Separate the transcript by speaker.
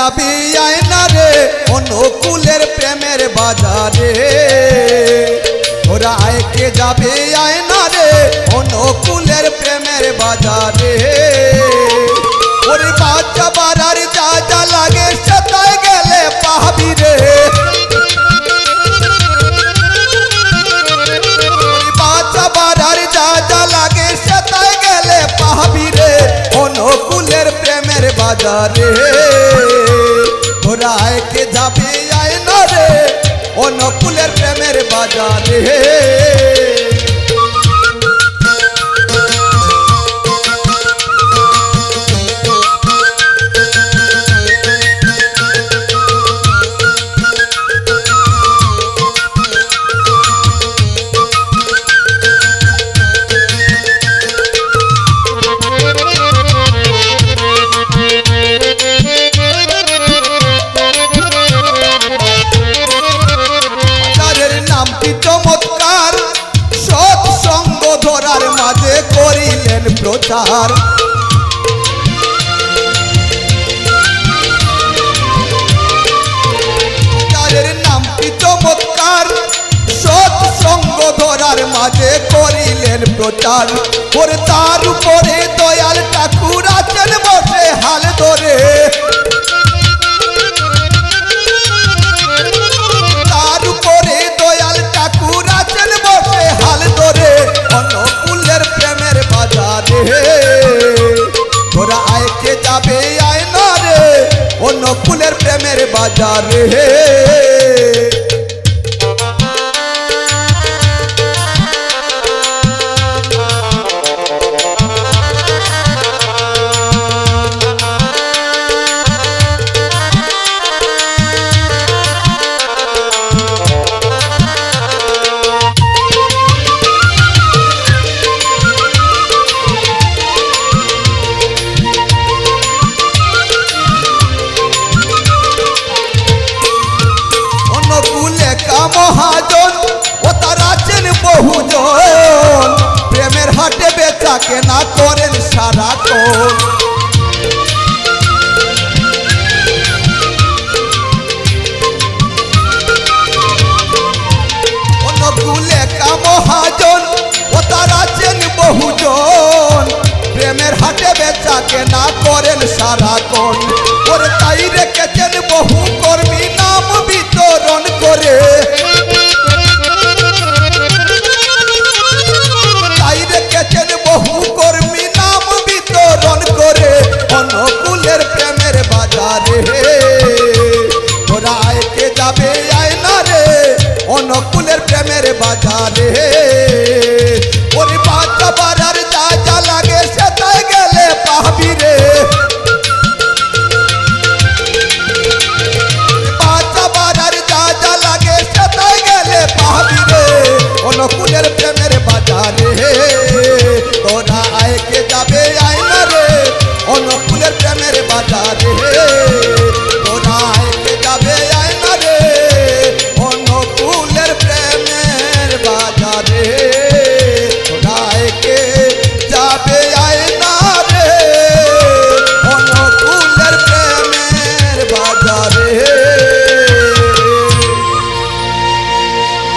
Speaker 1: যাবি আয়না রে অনুকূলের প্রেমের বাজারে ওরা আয়কে যাবে আয়না রে অনুকূলের প্রেমের বাজারে ওরে বাচ্চা বাড়ার যা যা লাগে সেটাই গেলে পাবি রে বাচ্চা বাড়ার যা যা লাগে সেটাই গেলে পাবি রে অনুকূলের প্রেমের বাজারে ওরা আয়কে যাবে আয়না রে অনুকূলের প্রেমের বাজারে চমৎকার সৎসঙ্গ ধরার মাঝে করিলেন প্রচার যার নামটি চমৎকার সৎসঙ্গ ধরার মাঝে করিলেন প্রচার ওরে তার উপরে দয়াল ঠাকুর আছেন বসে হাল ধরে তোরা আয়কে যাবে আয়না রে অনুকূলের প্রেমের বাজারে মহাজন ও তার আছেন বহুজন প্রেমের হাটে বেচা কেনা করেন সারাক্ষণ অনুকূলে মহাজন ও তার আছেন বহুজন প্রেমের হাটে বেচা কেনা করেন সারাক্ষণ ওরে তাই রেখেছেন বহু কর্মী নাম বিতরণ করে